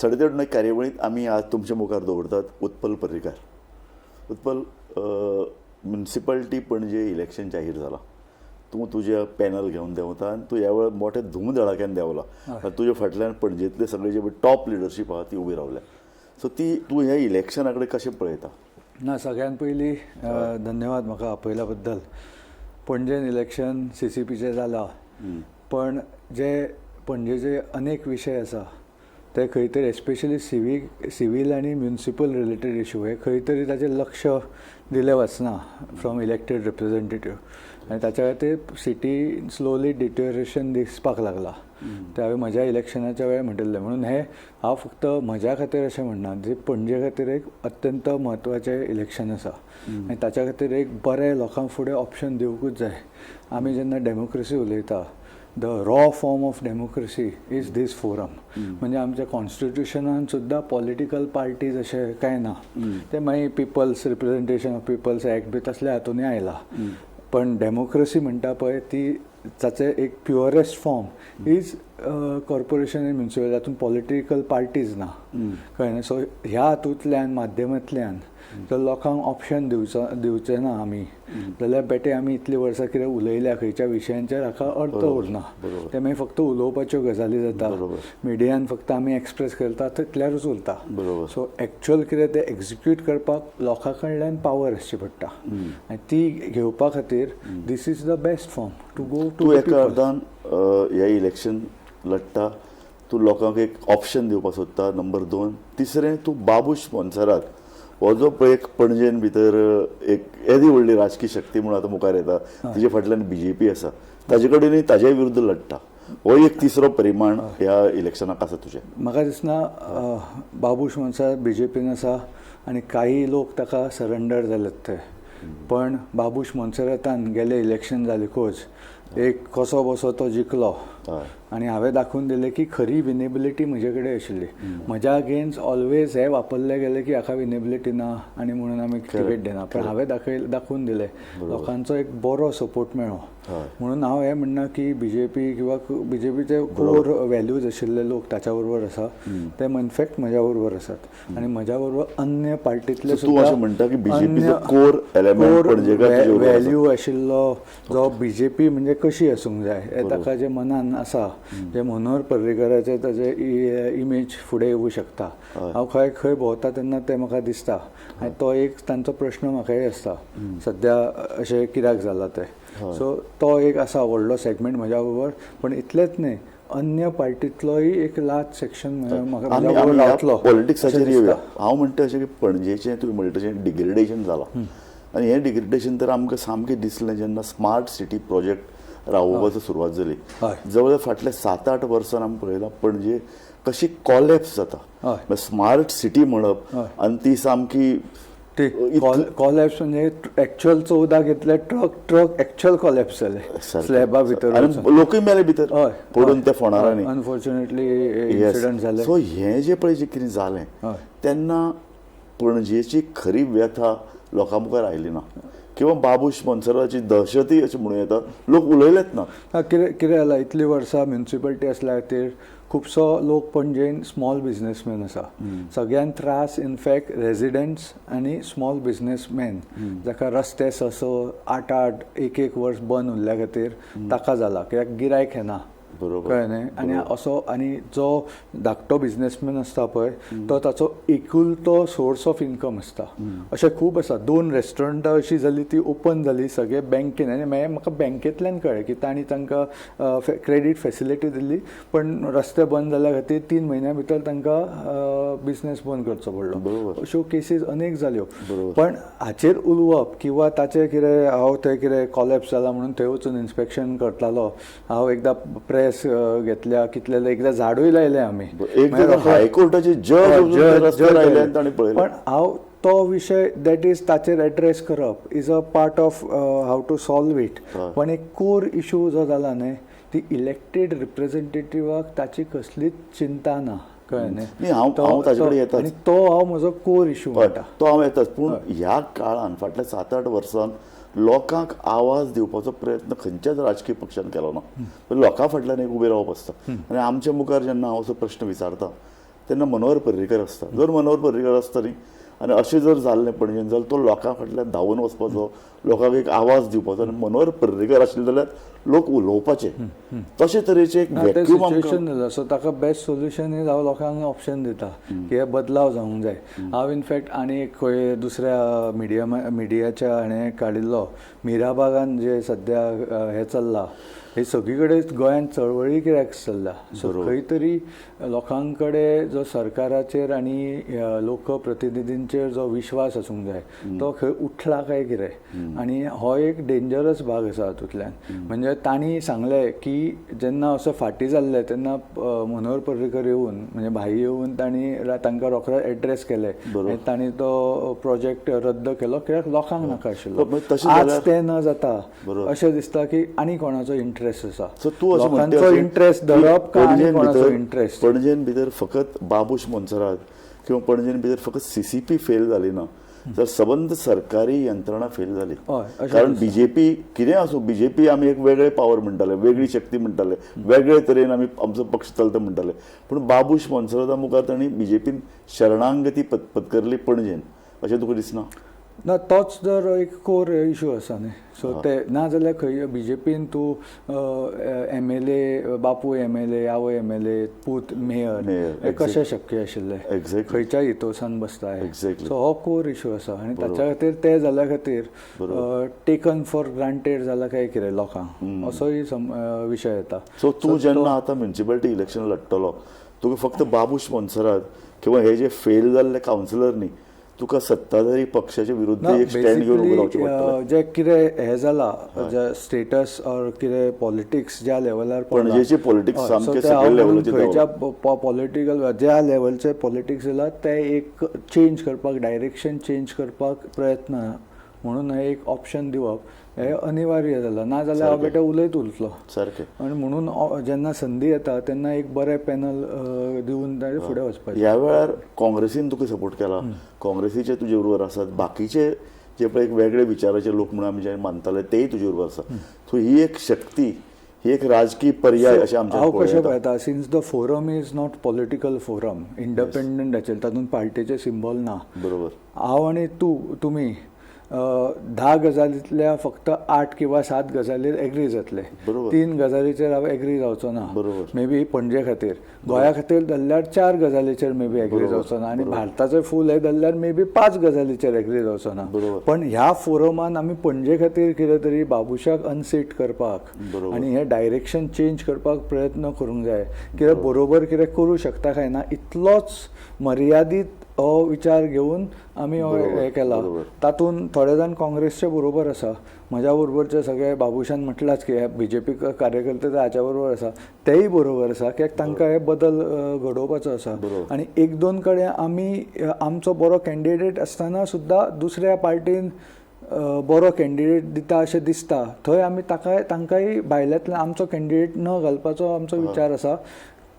साडेतेड कार्यावळीत आमी आज तुमच्या मुखार दवरतात उत्पल पर्रीकार. उत्पल, म्युनिसिपालिटी पणजे इलेक्शन जाहीर जालां. तूं तुजें पॅनल घेवन देंवता आनी तूं ह्या वेळार मोठ्या धुमधडाक्यान देंवला. तुजे फाटल्यान पणजेंतले सगळे जे टॉप लिडरशीप आहा ती उबी रावल्या. सो तूं ह्या इलेक्शना कडेन कशें पळयता? ना, सगळ्यात पयलीं धन्यवाद म्हाका आपयल्या बद्दल. पणजेन इलेक्शन CCPचें जालां, पण जे पणजेचे अनेक विशय आसा ते खंय तरी एस्पेशली सिवील आनी म्युनिसिपल रिलेटेड इश्यू हे खंय तरी ताचेर लक्ष दिलें वचना फ्रॉम इलेक्टेड रिप्रेझेंटेटिव्ह, आनी ताच्या खातीर सिटी स्लोली डिटोरेशन दिसपाक लागला. ते हांवें म्हज्या इलेक्शनाच्या वेळार म्हणिल्लें. म्हणून हें हांव फक्त म्हज्या खातीर अशें म्हणना, जे पणजे खातीर एक अत्यंत म्हत्वाचें इलेक्शन आसा आनी ताच्या खातीर एक बरें लोकां फुडें ऑप्शन दिवंकूच जाय. आमी जेन्ना डेमोक्रेसी उलयता, the raw form of democracy is this forum. म्हणजे आमच्या कॉन्स्टिट्युशनान सुद्दां पॉलिटिकल पार्टीज अशें कांय ना. ते मागीर people's representation of people's act बी तसल्या हातूंतय आयला. पण डेमोक्रेसी म्हणटा पळय ती ताचे एक प्युअरेस्ट फॉर्म इज कॉर्पोरेशन आनी म्युनिसिपल. हातूंत पॉलिटिकल पार्टीज ना, कळ्ळें. सो ह्या हातूंतल्यान माध्यमांतल्यान जर लोकांक ऑप्शन दिवचे ना आमी, जाल्यार बेटे आमी इतलीं वर्सां कितें उलयल्या खंयच्या विशयांचेर हाका अर्थ उरना. ते मागीर फक्त उलोवपाच्यो गजाली जाता. मिडियान फक्त आमी एक्सप्रेस करता तितल्यारूच उरता. सो एक्चुअल कितें तें एक्झिक्यूट करपाक लोकां कडल्यान पावर आसची पडटा, आनी ती घेवपा खातीर this is the best form to go to. तूं एका अर्दान ह्या इलेक्शन लडटा, तूं लोकांक एक ऑप्शन दिवपाक सोदता. नंबर 2, तिसरें, तूं बाबूश मोन्सेरात हो जो पळय एक पणजेन भितर एक येदी व्हडली राजकीय शक्ती म्हणून आतां मुखार येता, तिजे फाटल्यान BJP आसा, ताजे कडेनूय ताज्या विरुद्ध लडटा. हो एक तिसरो परिमाण ह्या इलेक्शनाक आसा तुजें? म्हाका दिसना बाबूश मोन्सेरात BJPन आसा आनी काही लोक ताका सरेंडर जाल्यात ते. पण बाबूश मोन्सेरातान गेले इलेक्शन जालेकूच एक कसो बसो तो जिखलो आनी हांवें दाखोवन दिलें की खरी विनेबिलिटी म्हजे कडेन आशिल्ली. म्हज्या अगेन्स्ट ऑलवेज हे वापरले गेले की हाका विनेबिलिटी ना आनी म्हणून आमी टिकेट दिना. पण हांवें दाखोवन दिलें, लोकांचो एक बरो सपोर्ट मेळ्ळो. म्हणून हांव हें म्हणना की BJP किंवा BJPचे कोर व्हॅल्यूज आशिल्ले लोक ताच्या बरोबर आसा, ते इनफॅक्ट म्हज्या बरोबर आसात. आनी म्हज्या बरोबर अन्य पार्टींतले सुद्दां व्हॅल्यू आशिल्लो जो BJP म्हणजे कशी आसूंक जाय हे ताका जे मनान आसा, जे मनोहर पर्रीकाराचे ताजे इमेज फुडें येवूं शकता. हांव खंय भोंवता तेन्ना ते म्हाका दिसता. आनी तो एक तांचो प्रश्न म्हाकाय आसता सद्या अशें कित्याक जाला ते. सो तो एक आसा व्हडलो सेगमेंट म्हज्या बरोबर. पण इतलेंच न्ही, अन्य पार्टींतलोय एक लार्ज सेक्शन म्हाका पॉलिटिक्साचेर येवया. हांव म्हणटा अशें की पणजेचें तुवें म्हणटा तशें डिग्रेडेशन जालां, आनी हें डिग्रेडेशन तर आमकां सामकें दिसलें जेन्ना स्मार्ट सिटी प्रोजेक्ट राबोवपाचो सुरवात जाली. जवळ फाटल्या 7-8 वर्सान आमी पळयलां पणजे कशी कॉलेप्स जाता. स्मार्ट सिटी म्हणप आनी ती सामकी कॉलेप्स म्हणजे एक्च्युअल 14 घेतले ट्रक एक्च्युअल कॉलेप्स जाले स्लॅबा भितर, लोकूय मेले भितर पडून त्या फोंडारांनी. अनफॉर्च्युनेटली इन्सिडंट जाले. सो हें जे पळय जे कितें जालें तेन्ना पणजेची खरी व्यथा लोकां मुखार आयली ना, किंवा बाबूश मोन्सेराताची दहशतय अशें म्हणूं येता. लोक उलयलेच ना. कितें जालां, इतलीं वर्सां म्युनिसिपालिटी आसल्या खातीर खुबसो लोक पणजेन स्मॉल बिझनेसमॅन आसा. सगळ्यान त्रास इनफॅक्ट रेजिडेंट्स आनी स्मॉल बिझनेसमॅन, जाका रस्ते स 8-8 1-1 वर्स बंद उरल्या खातीर ताका जाला, कित्याक गिरायक येना. कळ्ळें न्ही. आनी असो आनी जो धाकटो बिझनेसमॅन आसता पळय तो ताचो एकुलतो सोर्स ऑफ इनकम आसता. अशें खूब आसा. 2 रेस्टॉरंटां अशीं जालीं ती ओपन जाली सगळे बँकेन, आनी मागीर म्हाका बँकेंतल्यान कळ्ळें की तांणी तांकां क्रेडीट फेसिलिटी दिल्ली, पण रस्ते बंद जाल्या खातीर 3 म्हयन्या भितर तांकां बिझनेस बंद करचो पडलो. अश्यो केसीस अनेक जाल्यो. पण हाचेर उलोवप किंवा ताचें कितें हांव थंय कितें कॉलेप्स जाला म्हणून थंय वचून इन्स्पेक्शन करतालो. हांव एकदां प्रेस घेतल्या कितले एकदां झाडूय लायले आमी. हायकोर्टाचे जज पण हांव तो विशय दॅट इज ताचेर एड्रेस करप is a part of how to solve it. पण एक कोर इश्यू जो जाला न्ही, ती इलेक्टेड रिप्रेझेंटेटिव्हाक ताची कसलीच चिंता ना. कळ्ळें न्ही. आनी तो हांव म्हजो कोर इश्यू म्हणटा. तो हांव येताच. पूण ह्या काळान फाटल्या 7-8 वर्सान लोकांक आवाज दिवपाचो प्रयत्न खंयच्याच राजकीय पक्षान केलो ना. लोकां फाटल्यान एक उबे रावप आसता. आनी आमच्या मुखार जेन्ना हांव असो प्रश्न विचारता तेन्ना मनोहर पर्रीकर आसता. जर मनोहर पर्रीकर आसता न्ही आनी अशें जर जाल्लें पणजेन जाल्यार तो लोकां फाटल्यान धांवून वचपाचो, लोकांक एक आवाज दिवपाचो. आनी मनोहर पर्रीकर आशिल्ले जाल्यार लोक उलोवपाचे. तशे तरेचे एक व्हॅक्यूम सिच्युएशन जालो. सो ताका बेस्ट सोल्युशन हे हांव लोकांक ऑप्शन दिता की हे बदलाव जावंक जाय. हांव इनफॅक्ट आनी एक खंय दुसऱ्या मिडियाच्या हाणें काडिल्लो मिराबागान जे सद्या हें चल्लां, हे सगळी कडेन गोंयांत चळवळी कित्याक चल्ला. सो खंय तरी लोकां कडेन जो सरकाराचेर आनी लोकप्रतिनिधींचेर जो विश्वास आसूंक जाय तो खंय उठला काय कितें. आनी हो एक डेंजरस भाग आसा हातूंतल्यान. म्हणजे तांणी सांगलें की जेन्ना असो फाटी जाल्ले तेन्ना मनोहर पर्रीकर येवन म्हणजे भाई येवन तांकां रोखडो एड्रेस केले आनी तांणी तो प्रोजेक्ट रद्द केलो कित्याक लोकांक नाका आशिल्लो. आज तें न जाता अशें दिसता की आनी कोणाचो इंट्रेस्ट आसा. लोकांचो इंट्रेस्ट धरप काय आनी कोणाचो इंट्रेस्ट. पणजेन भितर फकत बाबूश मोन्सरात किंवा पणजेन भितर फकत सीसीपी फेल जाली ना, तर सबंद सरकारी यंत्रणा फेल जाली. कारण बीजेपी कितें आसूं, बीजेपी आमी एक वेगळे पावर म्हणटाले, वेगळी शक्ती म्हणटाले, वेगळे तरेन आमी आमचो पक्ष चलता म्हणटाले. पूण बाबूश मोन्सराता मुखार तांणी बीजेपीन शरणागती पत्करली पणजेन, अशें तुका दिसना? ना, तोच जर एक कोर इश्यू आसा न्ही. सो ते ना जाल्यार खंय बीजेपीन तूं MLA बापू MLA आवय MLA पूत मेयर कशें शक्य आशिल्लें, खंयच्या हितोसान बसता. सो हो कोर इश्यू आसा आनी ताच्या खातीर ते जाल्या खातीर टेकन फॉर ग्रांटेड जाला काय कितें लोकांक, असोय विशय येता. सो तूं जेन्ना आतां म्युनिसिपालिटी इलेक्शन लडटलो तुका फक्त बाबूश मोन्सरात किंवा हे जे फेल जाल्ले कावन्सिलर न्ही, तुका सत्ताधारी पक्षाच्या विरुद्ध एक स्टँड घेवन उबो रावचें पडटलें. जे कितें हें जालां जे स्टेटस ऑर कितें पॉलिटिक्स ज्या लेवलार पणजेची पॉलिटिक्स सामकें सकयल लेवलाचेर खंयच्या पॉलिटिकल ज्या लेवलचे पॉलिटिक्स जाला ते एक चेंज करपाक, डायरेक्शन चेंज करपाक प्रयत्न म्हणून हे एक ऑप्शन दिवप हे अनिवार्य जालां. ना जाल्यार हांव बेटा उलयत उरतलो सारकें. आनी म्हणून जेन्ना संदी येता तेन्ना एक बरें पॅनल दिवन फुडें वचपाचें. ह्या वेळार काँग्रेसीन तुका सपोर्ट केला, काँग्रेसीचे तुजे बरोबर आसात, बाकीचे जे पळय एक वेगळे विचाराचे लोक म्हणून आमी जे मानताले तेय तुजे बरोबर आसा. सो ही एक शक्ती, ही एक राजकीय पर्याय अशें आमच्या हांव कशें पळयता, since the forum is not political forum, independent आशिल्लें, तातूंत पार्टीचे सिंबॉल ना. बरोबर. हांव आनी तुमी 10 गजालींतल्या फक्त 8 किंवा 7 गजालीर एग्री जातले. 3 गजालीचेर हांव एग्री जावचो ना. मे बी पणजे खातीर, गोंया खातीर धरल्यार 4 गजालीचेर मे बी एग्री जावचो ना, आनी भारताचें फूल हे धरल्यार मे बी 5 गजालीचेर एग्री जावचो ना. पण ह्या फोरमान आमी पणजे खातीर कितें तरी बाबुशाक अनसीट करपाक आनी हें डायरेक्शन चेंज करपाक प्रयत्न करूंक जाय. कितें बरोबर कितें करूं शकता काय ना इतलोच मर्यादीत हो विचार घेवन आमी हें केला. तातूंत थोडे जाण काँग्रेसचे बरोबर आसा, म्हज्या बरोबरचे सगळे बाबुशान म्हटलाच की हे BJP कार्यकर्ते हाच्या बरोबर आसा, तेय बरोबर आसा कित्याक तांकां हे बदल घडोवपाचो आसा. आनी 1-2 कडेन आमी आमचो बरो कॅन्डिडेट आसतना सुद्दां दुसऱ्या पार्टीन बरो कॅन्डिडेट दिता अशें दिसता, थंय आमी तांकांय भायल्यांतल्यान आमचो कॅन्डिडेट न घालपाचो आमचो विचार आसा.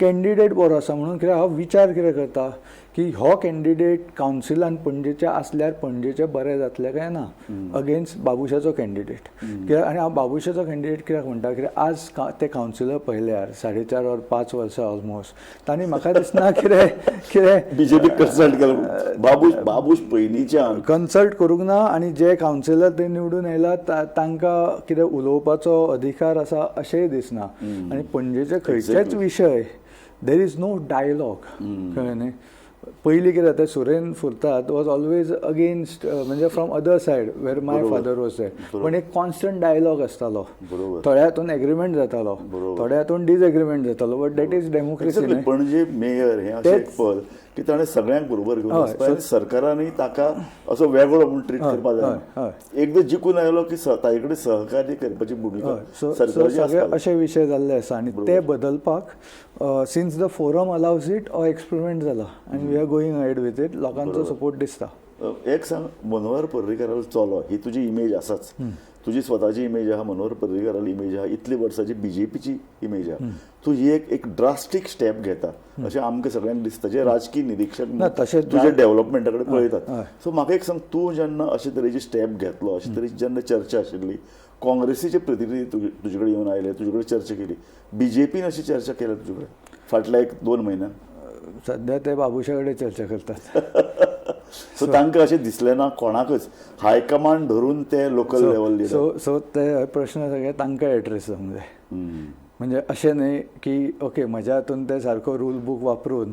कॅन्डिडेट बरो आसा म्हणून कित्याक हांव विचार कितें करता की हो कॅन्डिडेट कावन्सिलान पणजेच्या आसल्यार पणजेचें बरें जातलें काय ना अगेन्स्ट बाबुशाचो कॅन्डिडेट. कित्याक आनी हांव बाबुशाचो कॅन्डिडेट कित्याक म्हणटा कित्याक आज ते कावन्सिलर पळयल्यार 4.5 or 5 वर्सां ऑलमोस्ट तांणी म्हाका दिसना कितें बीजेपी कन्सल्ट केलो. बाबूश पयलींच्यान कन्सल्ट करूंक ना आनी जे कावन्सिलर ते निवडून येयला तांकां कितें उलोवपाचो अधिकार आसा अशेंय दिसना. आनी पणजेचे खंयचेच विशय देर इज नो डायलॉग, कळ्ळें न्ही. पयलीं कितें जाता, Suren Furtado was always against म्हणजे फ्रॉम अदर सायड वेर माय फादर वॉज देर. पण एक कॉन्स्टंट डायलॉग आसतालो, थोड्या हातून एग्रीमेंट जातालो, थोड्या हातून डिसएग्रीमेंट जातालो, बट दॅट इज डेमोक्रेसी. पणजे मेयर हें अशें एक पद की ताणें सगळ्यांक बरोबर घेवन वचपा आनी सरकारानूय ताका असो वेगळो म्हणून ट्रीट करपा जाय. एकदां जिखून आयलो की ताचे कडेन सहकार्य करपाची भुमिका सरकाराची आसता. अशे विशय जाल्ले आसा आनी ते बदलपाक since the forum always it हो एक्सपेरिमेंट जाला आनी we are going ahead with it. लोकांचो सपोर्ट दिसता. एक सांग, मनोहर पर्रीकाराल चलो ही तुजी इमेज आसाच, तुजी स्वताची इमेज आहा, मनोहर पर्रीकाराल इमेज आहा, इतली वर्साची BJPची इमेज आहा. तूं ही एक ड्रास्टीक स्टेप घेता अशें आमकां सगळ्यांक दिसता जे राजकीय निरीक्षक तुजे डेव्हलपमेंटा कडेन पळयतात. सो म्हाका एक सांग, तूं जेन्ना अशे तरेची स्टेप घेतलो, अशे तरेची जेन्ना चर्चा आशिल्ली, काँग्रेसीचे प्रतिनिधी तुजे कडेन येवन आयले, तुजे कडेन चर्चा केली, BJPन अशी चर्चा केल्या तुजे कडेन फाटल्या 1-2 म्हयन्यान? सध्या ते बाबुशा कडेन चर्चा करतात. सो तांकां अशें दिसलें ना कोणाकच हायकमांड धरून ते लोकल लेवल लिडर. सो ते प्रश्न सगळे तांकां एड्रेस जावंक जाय. म्हणजे अशें न्ही की ओके म्हज्या हातून ते सारको रूल बूक वापरून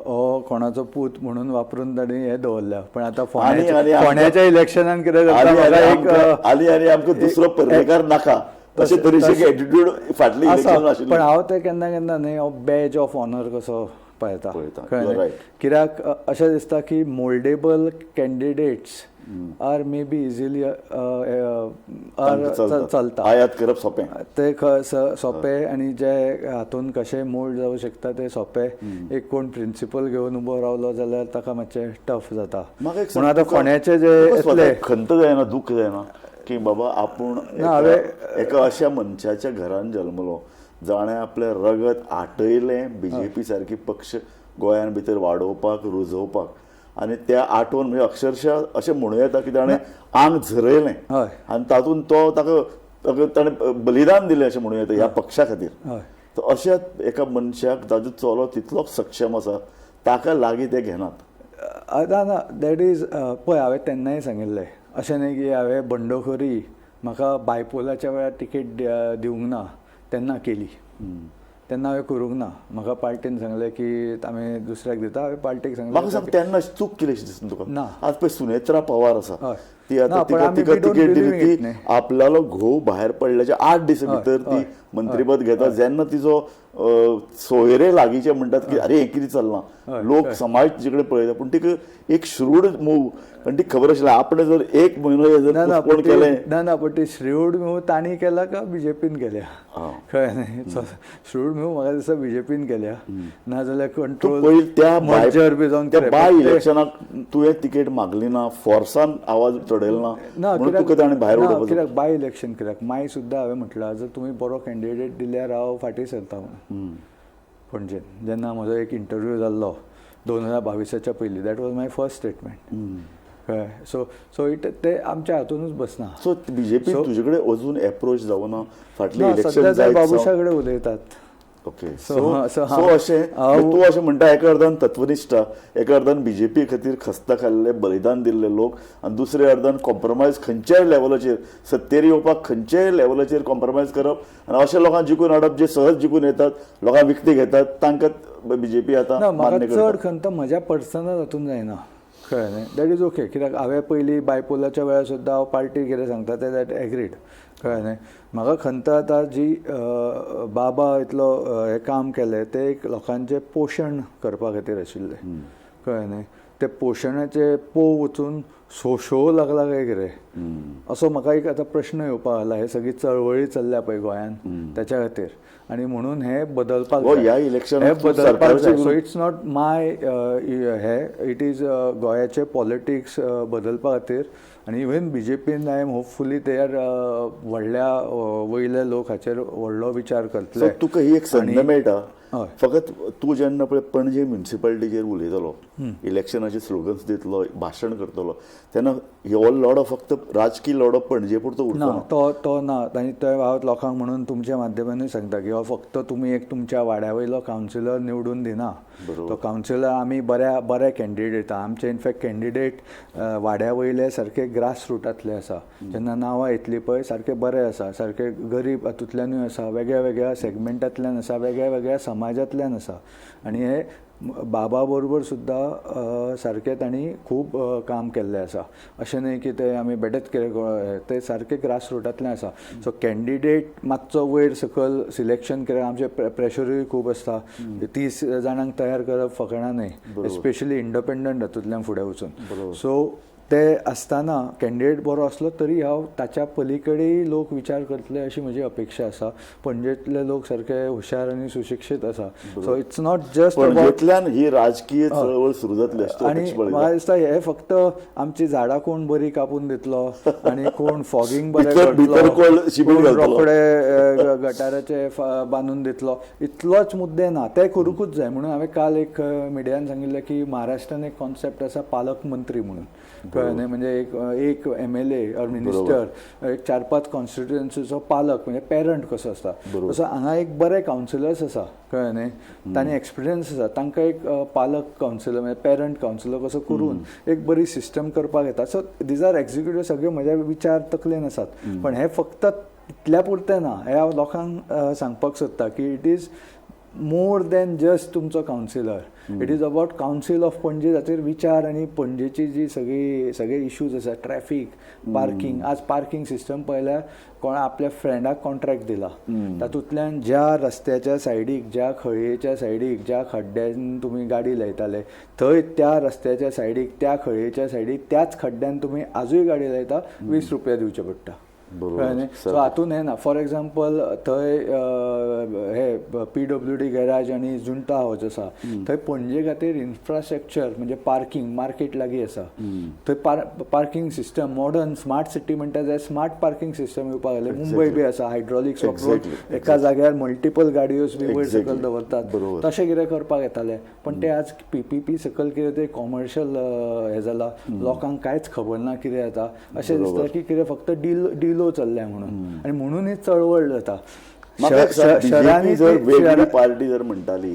हो कोणाचो पूत म्हणून वापरून ताणी हें दवरल्या. पण आतां फोंड्याच्या इलेक्शनान कितें जाता, आनी आमकां दुसरो पर्रेकार नाका तशें तरेचे एटिट्यूड फाटली इलेक्शन आशिल्ली. पण हांव ते केन्ना केन्ना न्ही हो बॅज ऑफ ऑनर कसो पळयता. कळ्ळें? कित्याक अशें दिसता की moldable candidates are may be easily चलता, आयात करप सोंपें, ते सोंपें, आनी जे हातून कशें मोल्ड जावं शकता ते सोंपें. एक कोण प्रिंसिपल घेवन उबो रावलो जाल्यार ताका मातशें टफ जाता. पूण आतां फोंड्याचे जे येतले खंत जायना, दूख जायना की बाबा आपूण एका अशा मनशाच्या घरान जल्मलो जाणें आपलें रगत आटयलें बीजेपी सारकी पक्ष गोंयान भितर वाडोवपाक, रुजोवपाक, आनी त्या आठवण म्हणजे अक्षरशः अशें म्हणूं येता की ताणें आंग झरयलें आनी तातूंत तो ताका ताणें बलिदान दिलें अशें म्हणूं येता ह्या पक्षा खातीर. तर अशा एका मनशाक ताजो चलो तितलोच सक्षम आसा, ताका लागीं ते घेनात. ना दॅट इज पळय, हांवें तेन्नाय सांगिल्लें अशें न्ही की हांवें बंडखोरी म्हाका बायपोलाच्या वेळार टिकेट दिवंक ना तेन्ना केली, तेन्ना हांवें करूंक ना. म्हाका पार्टीन सांगलें की आमी दुसऱ्याक दिता, हांवें पार्टीक सांगलें. म्हाका सांग तेन्ना चूक केली अशें दिसता तुका? ना. आज पळय सुनेत्रा पवार आसा, ती आतां तिका तिकेट दिली, ती आपल्यालो घोव भायर पडल्याच्या 8 दीस भितर ती मंत्रीपद घेता. जेन्ना तिचो सोयरे लागींचे म्हणटात की अरे हे कितें चल्लां, लोक समाज तिचे कडेन पळयता, पूण तिका एक श्रूड मूव, आनी ती खबर आशिल्लें आपणें जर 1 म्हयनो पोस्टपोन केलें. ना पण ती श्रूड मूव तांणी केला का बीजेपीन केल्या, कळ्ळें न्ही? श्रूड मूव म्हाका दिसता बीजेपीन केल्या, नाजाल्यार कंट्रोल त्या मर्जर बी जावन बाय इलेक्शनाक तुवें तिकेट मागली ना, फोर्सान आवाज चडयलो ना, म्हणून तुका ताणें भायर उडोवपाक. कित्याक बाय इलेक्शन कित्याक माय सुद्दां हांवें म्हटलां जर तुमी बरो कॅन्डिडेट दिल्यार हांव फाटीं सरता म्हणून. पणजेन जेन्ना म्हजो एक इंटरव्यू जाल्लो 2022 पयलीं, that was my first statement. कळ्ळें? सो इट ते आमच्या हातूनच बसना. सो बीजेपी तुजे कडेन अजून एप्रोच जावना फाटली इलेक्शन सद्या बाबुशा कडेन उलयतात. ओके, सो अशें तूं अशें म्हणटा एका अर्दान तत्वनिश्ठा, एका अर्दान बीजेपी खातीर खस्ता खाल्ले बलिदान दिल्ले लोक, आनी दुसऱ्या अर्दान कॉम्प्रमायज खंयच्याय लेवलाचेर सत्तेर येवपाक खंयच्याय लेवलाचेर कॉम्प्रमायज करप, आनी अशा लोकांक जिखून हाडप जे सहज जिखून येतात, लोकांक विकते घेतात, तांकां बीजेपी आतां मान्य करता. चड खंत म्हज्या पर्सनल हातून जायना, कळ्ळें न्ही? That is okay. कित्याक हांवें पयलीं बायपोलाच्या वेळार सुद्दां हांव पार्टी कितें सांगता ते दॅट एग्रीड, कळ्ळें न्ही? म्हाका खंत आतां जी बाबा इतलो हें काम केलें तें एक लोकांचें पोशण करपा खातीर आशिल्लें, कळ्ळें न्ही? ते पोशणाचे पोव वचून शो लागला काय कितें असो म्हाका एक आतां प्रश्न येवपाक लागला. हे सगळी चळवळी चल्ल्या पळय गोंयान त्याच्या खातीर, आनी म्हणून हें बदलपाक जाय. सो इट्स नॉट माय हे, इट इज गोंयाचे पॉलिटिक्स बदलपा खातीर. आनी इवन बीजेपीन आय एम होपफुली ते आर व्हडल्या वयल्या लोक हाचेर व्हडलो विचार करतले. तुका ही एक संद मेळटा. फकत तूं जेन्ना पळय पणजे म्युनिसिपालिटीचेर उलयतलो, इलेक्शनाचे स्लोगन्स दितलो, भाशण करतलो, तेन्ना हो लढो फक्त राजकीय लढो पणजे पुरतो उरना. तो ना. आनी तो हांव लोकांक म्हणून तुमच्या माध्यमांतूय सांगता की हो फक्त तुमी एक तुमच्या वाड्या वयलो कावन्सिलर निवडून दिना. तो कावन्सिलर आमी बरे कॅन्डिडेट आमचे इनफॅक्ट कॅन्डिडेट वाड्या वयले सारके ग्रास रुटांतले आसा. जेन्ना नांवां येतली पळय सारके बरे आसा, सारके गरीब हातूंतल्यानूय आसा, वेगळ्या वेगळ्या सेगमेंटांतल्यान आसा, वेगळ्या वेगळ्या समाजांतल्यान आसा. आनी हे बाबा बरोबर सुद्दां सारके तांणी खूब काम केल्लें आसा. अशें न्ही की ते आमी बेठेच कितें, ते सारके ग्रास रुटांतल्यान आसा. सो कॅन्डिडेट मातसो वयर सकयल सिलेक्शन कित्याक आमचें प्रेशरूय खूब आसता. 30 जाणांक तयार करप फकाणां न्ही, एस्पेशली इंडिपेंडंट हातूंतल्यान फुडें वचून. सो ते आसतना कॅन्डिडेट बरो आसलो तरी हांव ताच्या पलीकडेय लोक विचार करतले अशी म्हजी अपेक्षा आसा. पणजेंतले लोक सारके हुशार आनी सुशिक्षीत आसा. सो इट्स नॉट जस्ट पणजेंतल्यान ही राजकीय चळवळ सुरू जातली. आनी म्हाका दिसता हे फक्त आमची झाडां कोण बरी कापून दितलो आनी कोण फॉगिंग बरें करतलो, रोखडे गटाराचे बांदून दितलो, इतलोच मुद्दे ना. ते करूंकूच जाय. म्हणून हांवें काल एक मिडियान सांगिल्लें की महाराष्ट्रान एक कॉन्सेप्ट आसा पालक मंत्री म्हणून. कळ्ळें न्ही म्हणजे एक MLA और मिनिस्टर एक 4-5 कॉन्स्टिट्युएन्सीचो पालक म्हणजे पेरंट कसो आसता तसो हांगा एक बरे कावन्सिलर्स आसा कळ्ळें न्ही तांणी एक्सपिरियन्स आसा तांकां एक पालक कावन्सिलर म्हणजे पेरंट कावन्सिलर कसो करून एक बरी सिस्टम करपाक येता सो दीज आर एक्झिक्युटिव्ह सगळे म्हज्या विचार तकलेन आसात पण हे फक्त इतल्या पुरतें ना हे हांव लोकांक सांगपाक सोदता की it is more than just तुमचो councillor it is about council of Panaji जाचेर विचार आनी पणजेची जी सगळे इश्यूज आसा ट्रॅफिक पार्किंग आज पार्किंग सिस्टम पळयल्यार कोण आपल्या फ्रेंडाक कॉन्ट्रॅक्ट दिला तातूंतल्यान ज्या रस्त्याच्या सायडीक ज्या खळयेच्या सायडीक ज्या खड्ड्यान तुमी गाडी लायताले थंय त्या रस्त्याच्या सायडीक त्या खळयेच्या सायडीक त्याच खड्ड्यान तुमी आजूय गाडी लायता 20 रुपया दिवचे पडटा सो हातून हे ना फॉर एक्झाम्पल थंय हे PWD गॅराज आनी जुंटा हाऊस आसा थंय पणजे खातीर इन्फ्रास्ट्रक्चर म्हणजे पार्किंग मार्केट लागीं आसा थंय parking system modern smart city म्हणटा जाल्यार स्मार्ट पार्किंग सिस्टम येवपाक लागले मुंबय बी आसा हायड्रॉलिक्स वापरून एका जाग्यार मल्टिपल गाडयो बी वयर सकयल दवरतात तशें कितें करपाक येताले पण ते आज PPP सकयल कितें ते कॉमर्शियल हे जाला लोकांक कांयच खबर ना कितें जाता अशें दिसता की कितें फक्त डिलो चल्ल्या म्हणून आनी म्हणूनच चळवळ जाता शहरांनी जर वेगळी पार्टी जर म्हणटाली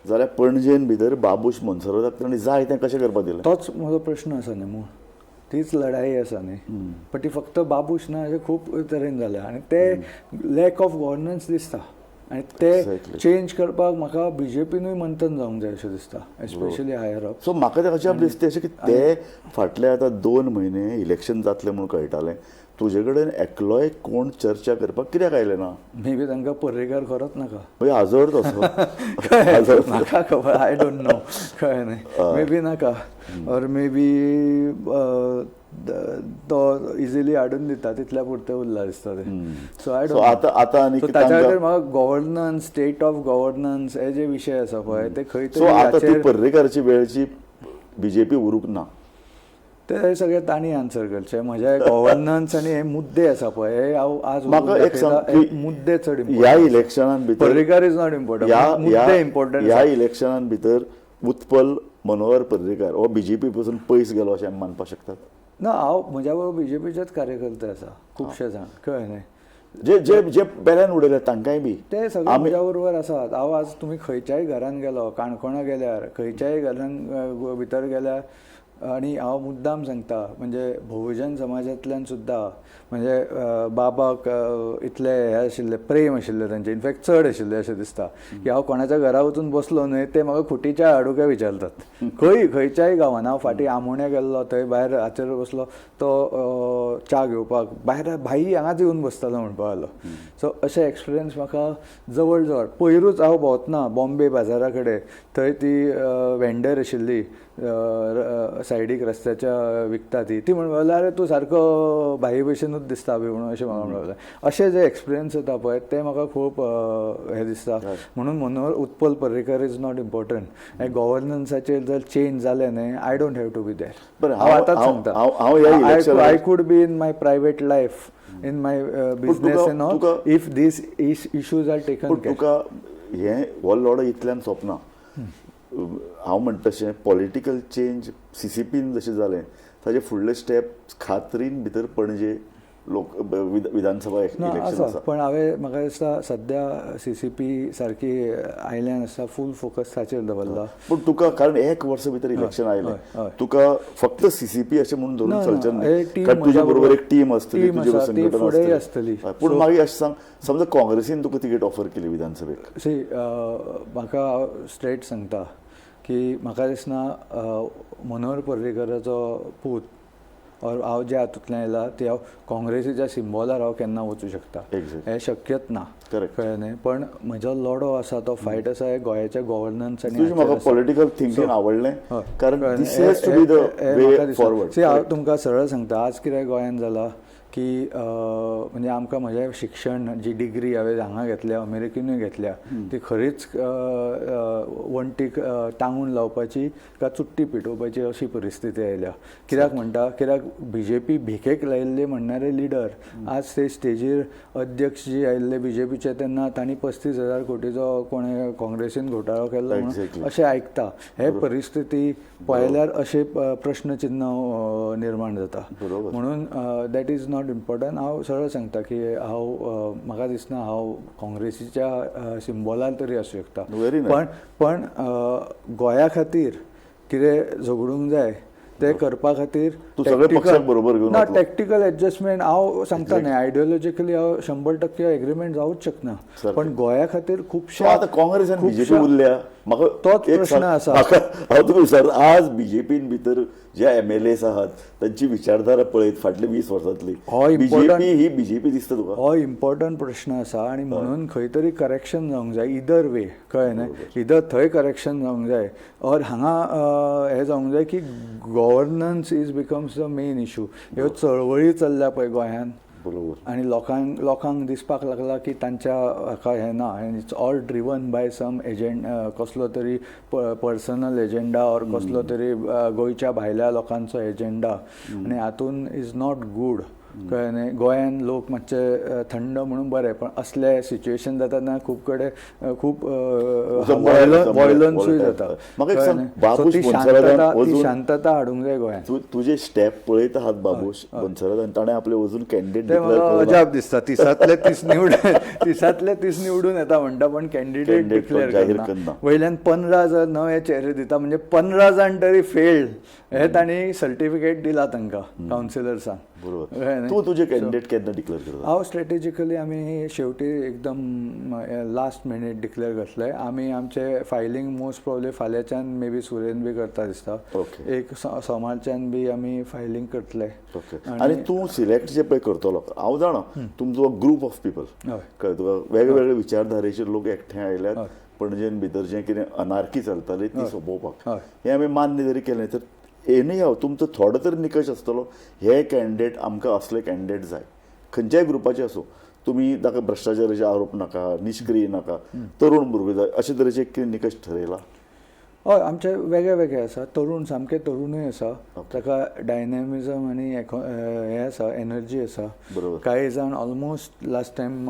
जाल्यार पणजेन भितर बाबूश मोन्सेराताक तांणी जाय तें कशें करपाक दिलें तोच म्हजो प्रश्न आसा न्ही मूळ तीच लढाई आसा न्ही पण ती फक्त बाबूश ना अशें खूब तरेन जाल्या आनी ते लॅक ऑफ गव्हर्नन्स दिसता आनी ते चेंज करपाक म्हाका BJPनूय मंथन जावंक जाय अशें दिसता एस्पेशली हायर अप सो म्हाका ते अशें दिसता अशें की ते फाटले आतां 2 म्हयने इलेक्शन जातलें म्हणून कळटालें तुजे कडेन एकलोय कोण चर्चा करपाक कित्याक आयले ना मे बी तांकां पर्रेकार खरोच नाका म्हणजे आजोर तसो म्हाका खबर आय डोंट नो कळ्ळें न्ही मे बी नाका और मे बी तो इजिली हाडून दिता तितल्या पुरते उरला दिसता ते सो आय डोंट आतां आनी ताच्या खातीर म्हाका गव्हर्नन्स स्टेट ऑफ गव्हर्नन्स हे जे विशय आसा पळय ते खंय सो आतां ती पर्रेकारची वेळची BJP उरूंक ना ते सगळे तांणी आन्सर करचे म्हजे गव्हर्नन्स आनी हे मुद्दे आसा पळय हे हांव आज म्हाका एक सांग मुद्दे चड ह्या इलेक्शनान भितर पर्रेकार इज नॉट इम्पॉर्टंट मुद्दे इम्पॉर्टंट ह्या इलेक्शनान भितर उत्पल मनोहर पर्रेकार हो BJP पासून पयस गेलो अशें आमी मानपाक शकतात ना हांव म्हज्या बरोबर BJPचेच कार्यकर्ते आसा खुबशे जाण कळ्ळें न्ही जे बेल्यान उडयले तांकांय बी ते सगळे म्हज्या बरोबर आसात हांव आज तुमी खंयच्याय घरान गेलो काणकोणा गेल्यार खंयच्याय घरान भितर गेल्यार आनी हांव मुद्दाम सांगता म्हणजे बहुजन समाजांतल्यान सुद्दां म्हणजे बाबाक इतले हे आशिल्ले प्रेम आशिल्ले तांचे इनफॅक्ट चड आशिल्ले अशें दिसता की हांव कोणाच्या घरा वचून बसलो न्हय ते म्हाका खुटीच्या हाडूं काय विचारतात खंयच्याय गांवांत हांव फाटीं आमोण्या गेल्लो थंय भायर हाचेर बसलो तो च्या घेवपाक भायर भाई हांगाच येवन बसतालो म्हणपाक लागलो सो अशे एक्सपिरियन्स म्हाका जवळ जवळ पयरूच हांव भोंवतना बॉम्बे बाजारा कडेन थंय ती वेंडर आशिल्ली सायडीक रस्त्याच्या विकता ती म्हणपाक लागली अरे तूं सारको भाई भशेनूच दिसता बी म्हणून अशें म्हाका म्हणपाक लागलें अशें जे एक्सपिरियन्स येता पळय ते म्हाका खूब हें दिसता म्हणून Manohar Utpal Parrikar is not important हे गव्हर्नन्साचेर जर चेंज जालें न्हय I don't have to be there हांव आतांच सांगता I could be in my private life in my business and all if these issues are taken तुका हें व्हडलो व्हडलो इतल्यान सोपना हांव म्हणटा तशें पॉलिटिकल चेंज CCPन जशें जालें ताचे फुडले स्टेप खात्रीन भितर पणजे लोक विधानसभा इलेक्शन आसा पण हांवें म्हाका दिसता सद्या CCP सारकी आयल्यान आसा फूल फोकस ताचेर दवरला पूण तुका कारण 1 वर्स भितर इलेक्शन आयलें तुका फक्त CCP अशें म्हणून धरून चलचें न्हय कारण तुज्या बरोबर एक टीम आसतली तुजे संघटना आसतली पूण मागीर अशें सांग समजा काँग्रेसीन तुका तिकेट ऑफर केली विधानसभेक सी म्हाका स्ट्रेट सांगता की म्हाका दिसना मनोहर पर्रेकाराचो पूत और हांव ज्या हातूंतल्यान येयला ते हांव काँग्रेसीच्या सिम्बॉलार हांव केन्ना वचूं शकता हें शक्यच ना कळ्ळें न्ही पण म्हजो लढो आसा तो फायट आसा हे गोंयाच्या गव्हर्नन्स आनी म्हाका पॉलिटिकल थिंकींग आवडलें कारण this has to be the way forward see हांव तुमकां सरळ सांगता आज कितें गोंयांत जालां की म्हणजे आमकां म्हजें शिक्षण जी डिग्री हांवें हांगा घेतल्या अमेरिकेनूय घेतल्या ती खरीच वण्टीक टांगून लावपाची काय चुट्टी पेटोवपाची अशी परिस्थिती आयल्या. कित्याक म्हणटा, कित्याक BJP भिकेक लायिल्ले म्हणणारे लिडर आज ते स्टेजीर अध्यक्ष जी आयिल्ले BJPचे तेन्ना तांणी 35,000 कोटीचो कोणें काँग्रेसीन घोटाळो केल्लो म्हणून अशें आयकता. हे परिस्थिती पळयल्यार अशे प्रश्नचिन्ह निर्माण जाता. म्हणून दॅट इज नॉट इम्पॉर्टंट. हांव सरळ सांगता की हांव म्हाका दिसना हांव काँग्रेसीच्या सिंबॉलार तरी आसूं शकता, पण गोंया खातीर कितें झगडूंक जाय ते करपा खातीर ना टॅक्टिकल एडजस्टमेंट हांव सांगता न्ही. आयडियोलॉजिकली हांव 100% एग्रीमेंट जावूच शकना, पण गोंया खातीर खुबशे काँग्रेस आनी BJP उरल्या. म्हाका तोच प्रश्न आसा. हांव तुका विचार, आज BJPन भितर जे MLAs आहात तांची विचारधारा पळयत फाटली 20 वर्सांतली BJP ही BJP दिसता तुका? हो इम्पॉर्टंट प्रश्न आसा आनी म्हणून खंय तरी करेक्शन जावंक जाय. इदर वे कळ्ळें न्हय, इदर थंय करेक्शन जावंक जाय ऑर हांगा हें जावंक जाय की governance is becomes the main issue. ह्यो चळवळी चल्ल्या पळय गोंयांत आनी लोकांक दिसपाक लागला की तांच्या हाका हें ना, and it's all driven by some कसलो तरी पर्सनल एजेंडा ऑर कसलो तरी गोंयच्या भायल्या लोकांचो एजेंडा, आनी हातून इज नॉट गूड. कळ्ळें न्हय. गोंयान लोक मातशे थंड म्हणून बरें, पण असले सिच्युएशन जाता तेन्ना खूब कडेन खूब वॉयलन्सूय जाता. ती शांतता हाडूंक जाय गोंयांत. तुजे स्टेप पळयत आहात बाबूश बनसराद, आनी ताणें आपलें वचून कॅन्डिडेट अजाप दिसता. 30 निवडून येता म्हणटा, पण कॅन्डिडेट डिक्लेअर करना. वयल्यान 15 जर नवे चेहरे दिता म्हणजे 15 जाण तरी फेल्ड हे तांणी सर्टिफिकेट दिला तांकां कावन्सिलर्सांक. तूं तुजे कॅन्डिडेट केन्ना डिक्लेअर करता? हांव स्ट्रॅटेजिकली आमी शेवटी एकदम लास्ट मिनीट डिक्लेअर करतले. आमी आमचे फायलींग मोस्ट प्रॉब्ली फाल्यांच्यान मे बी सुरेन बी करता दिसता. एक सोमारच्यान बी आमी फायलींग करतले. आनी तूं सिलेक्ट जे पळय करतलो, हांव जाणा तुमचो ग्रूप ऑफ पीपल कळ्ळें तुका, वेगवेगळे विचारधारेचे लोक एकठांय आयल्यात. पणजेन भितर जें कितें अनार्की चलताली ती सोंपोवपाक हें आमी मान्य जरी केलें तर एनी हांव तुमचो थोडो तरी निकश आसतलो, हे कॅन्डिडेट आमकां असले कॅन्डिडेट जाय, खंयच्याय ग्रुपाचे आसूं. तुमी ताका भ्रश्टाचाराचे आरोप नाका, निश्क्रीय नाका, तरुण भुरगो जाय, अशे तरेचे कितें निकश ठरयला? हय, आमचे वेगळे वेगळे आसा. तरुण सामके तरुणूय आसा, ताका डायनॅमिझम आनी हें आसा, एनर्जी आसा. काही जाण ऑलमोस्ट लास्ट टायम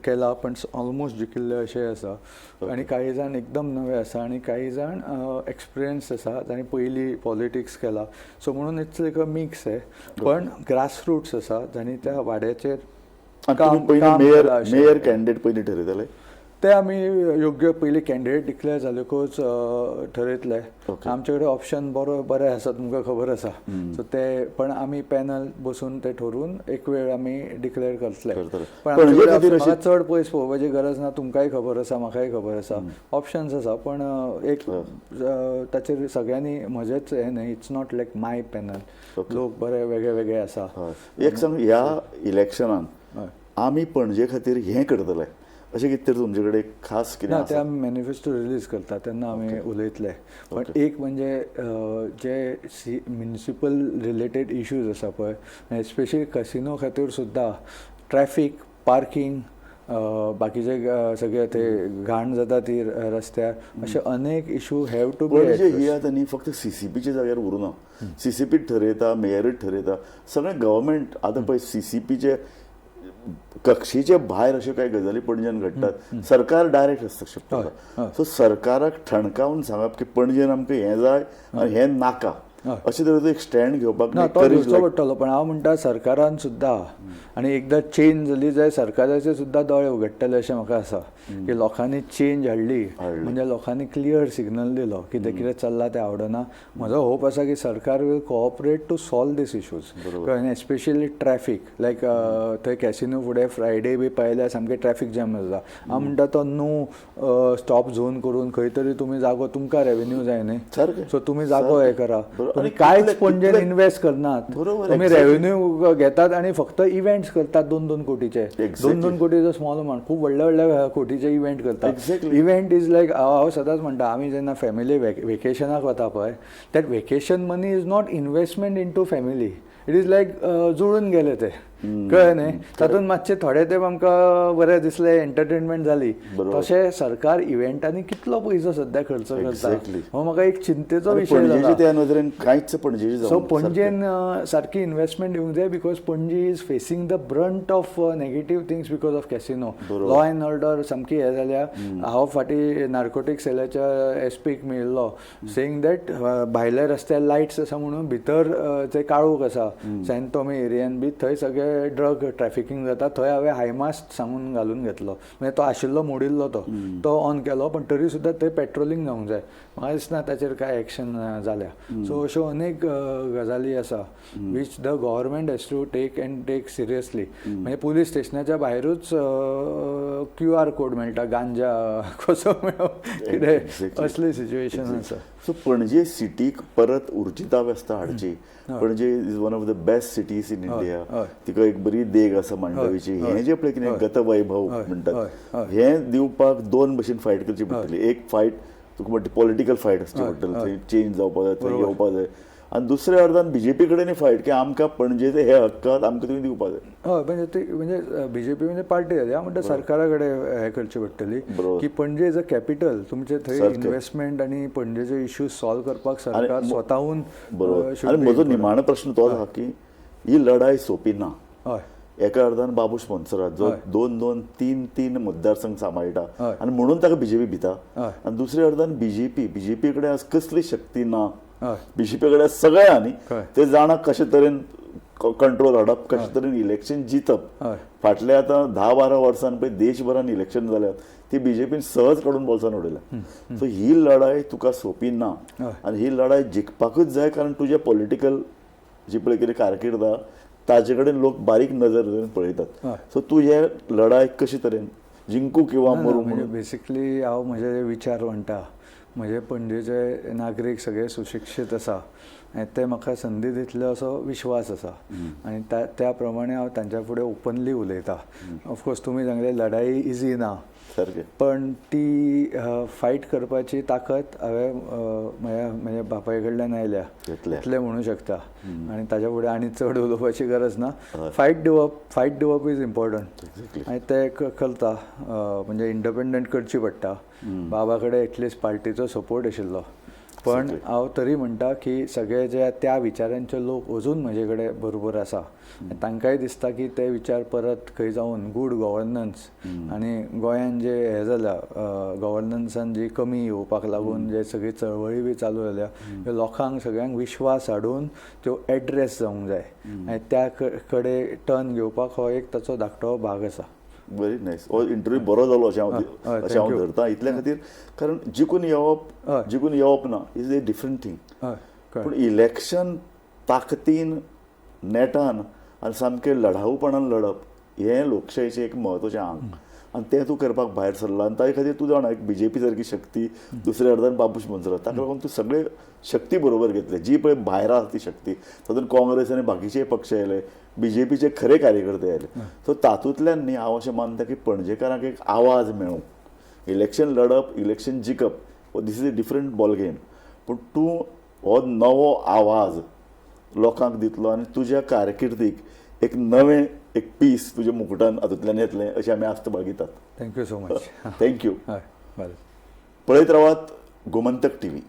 केला पण ऑलमोस्ट जिखिल्ले अशे आसा, आनी काही जाण एकदम नवे आसा, आनी काही जाण एक्सपिरियन्स आसा, तांणी पयलीं पॉलिटिक्स केला. सो म्हणून इट्स लायक अ मिक्स आहे, पण ग्रासरूट्स आसा जांणी त्या वाड्याचेर मेयर कॅन्डिडेट पयलीं ठरयतले. ते आमी योग्य पयलीं कॅन्डिडेट डिक्लेअर जालेकूच ठरयतले. आमचे कडेन ऑप्शन बरे आसा, तुमकां खबर आसा. सो ते पण आमी पॅनल बसून ते ठरून एक वेळ आमी डिक्लेअर करतले. पण म्हाका चड पयस पळोवपाची गरज ना, तुमकांय खबर आसा, म्हाकाय खबर आसा, ऑप्शन्स आसा. पण एक ताचेर सगळ्यांनी म्हजेच हें न्हय, it's not like my panel, लोक बरे वेगळे वेगळे आसा. एक सांग, ह्या इलेक्शनान आमी पणजे खातीर हें करतले अशें कितें तर तुमचे कडेन खास कितें ना? ते आमी मॅनिफेस्टो रिलीज करता तेन्ना आमी उलयतले. पण एक म्हणजे जे म्युनिसिपल रिलेटेड इश्यूज आसा पळय, स्पेशली कसिनो खातीर सुद्दां ट्रॅफिक, पार्किंग, बाकीचे सगळे ते घाण जाता ती रस्त्यार, अशे अनेक इश्यू हॅव टू बी. ही आतां न्ही फक्त CCPच्या जाग्यार उरूना, CCP ठरयता, मेयरूच ठरयता, सगळें गव्हर्मेंट. आतां पळय CCPचे कक्षेचे भायर अश्यो कांय गजाली पणजेन घडटात, सरकार डायरेक्ट हस्तक्षेप करता. सो सरकाराक ठणकावन सांगप की पणजेन आमकां हें जाय आनी हें नाका, अशें तरेचो एक स्टँड घेवपाक दिवचो पडटलो. पण हांव म्हणटा सरकारान सुद्दां, आनी एकदां चेंज जाली जाय सरकाराचे सुद्दां दोळे उगडटले अशें म्हाका आसा की लोकांनी चेंज हाडली म्हणजे लोकांनी क्लियर सिग्नल दिलो की ते कितें चल्लां तें आवडना. म्हजो होप आसा की सरकार will cooperate to solve these issues, especially traffic. Like थंय कॅसिनो फुडें फ्रायडे बी पायल्यार सामकें ट्रॅफिक जॅम जाता. हांव म्हणटा तो नो स्टॉप झोन करून खंय तरी तुमी जागो, तुमकां रेवेन्यू जाय न्ही, सो तुमी जागो हें करा. तुमी कांयच पणजेन इन्वेस्ट करनात, तुमी रेवेन्यू घेतात आनी फक्त इव्हेंट्स करतात 2-2 कोटीचे. 2-2 कोटीचो स्मॉल अमाउंट, खूब व्हडल्या कोटीचे इव्हेंट करतात. इव्हेंट इज लायक, हांव सदांच म्हणटा, आमी जेन्ना फॅमिली वेकेशनाक वता पळय, that vacation money is not investment in to family, it is like जुळून गेले ते. कळ्ळें न्ही तातूंत मातशें थोडे तेंप आमकां बरें दिसलें एंटरटेनमेंट जाली तशें सरकार इव्हेंटांनी कितलो पयसो सध्या खर्च करता हो म्हाका एक चिंतेचो विशय जाला पणजेचे त्या नदरेन कांयच पणजेचे सो जावंक ना. पणजेन सारकी इन्व्हेस्टमेंट येवंक जाय बिकॉज पणजे is facing the Brunt of negative things because of casino law and order सामकी हें जाल्या हांव फाटीं नार्कोटीक सेलाच्या एसपीक मेळिल्लो सेईंग दॅट भायल्या रस्त्यार लायट्स आसा म्हणून भितर ते काळोख आसा सेंट टॉमी एरियान बी थंय सगळे ड्रग ट्रॅफिकींग जाता थंय हांवें हायमास्ट सांगून घालून घेतलो म्हणजे तो आशिल्लो मोडिल्लो तो ऑन केलो पण तरी सुद्दां थंय पेट्रोलिंग जावंक जाय म्हाका दिसना ताचेर कांय एक्शन जाल्या सो अश्यो अनेक गजाली आसा which the government has to take and take seriously म्हणजे पुलीस स्टेशनाच्या भायरूच QR कोड मेळटा गांजा कसो मेळो कितें असली सिच्युएशन आसा सो पणजे सिटीक परत उर्जितावस्था हाडची पणजे is one of the best cities in India तिका एक बरी देग आसा मांडवीची हें जे पळय कितें गतवैभव म्हणटात हें दिवपाक दोन भशेन फायट करची पडटली एक फायट तुका म्हणटा पॉलिटिकल फायट आसची पडटली थंय चेंज जावपाक जाय थंय येवपाक जाय आनी दुसऱ्या अर्दान बीजेपी कडेन फायट की आमकां पणजेचे हे हक्कात आमकां तुमी दिवपाक जाय हय म्हणजे ती म्हणजे बीजेपी म्हणजे पार्टी जाली हांव म्हणटा सरकारा कडेन हें करची पडटली की पणजे इज अ कॅपिटल तुमचे थंय इन्व्हेस्टमेंट आनी पणजेचे इश्यूज सॉल्व करपाक सरकार स्वताहून बरोबर आनी म्हजो निमाणो प्रश्न तोच आसा की ही लढाई सोंपी ना हय एका अर्दान बाबू स्पॉन्सरात जो 2-2, 3-3 मतदारसंघ सांबाळटा आनी म्हणून ताका बीजेपी भिता आनी दुसऱ्या अर्दान बीजेपी कडेन आज कसली शक्ती ना बीजेपी कडेन सगळ्यांनी ते जाणा कशे तरेन कंट्रोल हाडप कशे तरेन इलेक्शन जितप फाटल्या आतां 10-12 वर्सां पळय देशभरान इलेक्शन जाल्यात ती बीजेपीन सहज काडून बोल्सान उडयल्या सो ही लढाई तुका सोंपी ना आनी ही लढाई जिखपाकूच जाय कारण तुजे पॉलिटिकल जी पळय कितें कारकीर्द आहा ताजे कडेन लोक बारीक नजर दवरून पळयतात सो तूं हे लढाई कशे तरेन जिंकू किंवा मरू म्हणजे बेसिकली हांव म्हजे विचार म्हणटा म्हजे पणजेचे नागरीक सगळे सुशिक्षीत आसा आनी ते म्हाका संदी दितले असो विश्वास आसा आनी त्या प्रमाणे हांव तांच्या फुडें ओपनली उलयतां ऑफकोर्स तुमी सांगले लढाई इजी ना सारकें पण ती फायट करपाची ताकद हांवें म्हज्या बापाय कडल्यान आयल्या इतलें म्हणूं शकता आनी ताच्या फुडें आनी चड उलोवपाची गरज ना फायट दिवप इज इम्पॉर्टंट आनी ते करता म्हणजे इंडिपेंडंट करची पडटा बाबा कडेन एटलिस्ट पार्टीचो सपोर्ट आशिल्लो पण हांव तरी म्हणटा की सगळे जे त्या विचारांचे लोक अजून म्हजे कडेन बरोबर आसा तांकांय दिसता की ते विचार परत खंय जावन गूड गव्हर्नन्स आनी गोंयान जे हें जाल्या गव्हर्नन्सान जी कमी येवपाक लागून जे सगळी चळवळी बी चालू जाल्या ह्यो लोकांक सगळ्यांक विश्वास हाडून त्यो एड्रेस जावंक जाय आनी त्या कडेन टर्न घेवपाक हो एक ताचो धाकटो भाग आसा व्हेरी नायस हो इंटरव्यू बरो जालो अशें हांव धरतां इतल्या खातीर कारण जिखून येवप ना इज ए डिफरंट थिंग पूण इलेक्शन ताकतीन नेटान आनी सामकें लढाऊपणान लढप हें लोकशायेचें एक म्हत्वाचें अंग आनी तें तूं करपाक भायर सरला आनी ताचे खातीर तूं जाणा एक बीजेपी सारकी शक्ती दुसऱ्या अर्दान बाबूश मनसरात ताका लागून तूं सगळे शक्ती बरोबर घेतले जी पळय भायर आसा ती शक्ती तातूंत काँग्रेस आनी बाकीचे पक्ष आयले बीजेपीचे खरे कार्यकर्ते आयले सो तातूंतल्यान न्ही हांव अशें मानता की पणजेकारांक एक आवाज मेळूं इलेक्शन लढप इलेक्शन जिखप this is a different ball game पूण तूं हो नवो आवाज लोकांक दितलो आनी तुज्या कारकिर्दीक एक नवें एक पीस तुज्या मुकुटान हातूंतल्यान येतलें अशें आमी आस्त बाळगितात थँक्यू सो मच थँक्यू हय बरें पळयत रावात गोमंतक TV